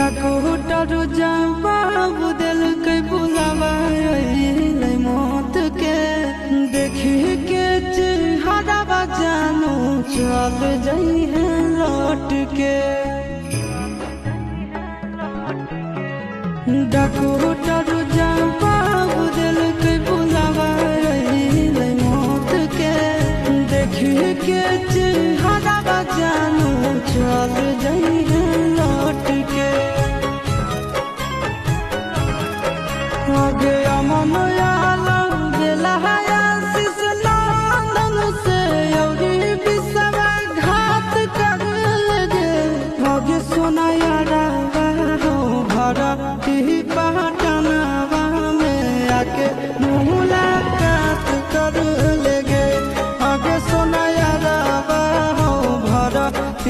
Doctor जवाब दिल के बुलावा मौत के देखी के चेहरा जानू चल जाई है लौट के। डॉक्टर जवाब दिल के बुलावा मौत के देखी के चेहरा जानू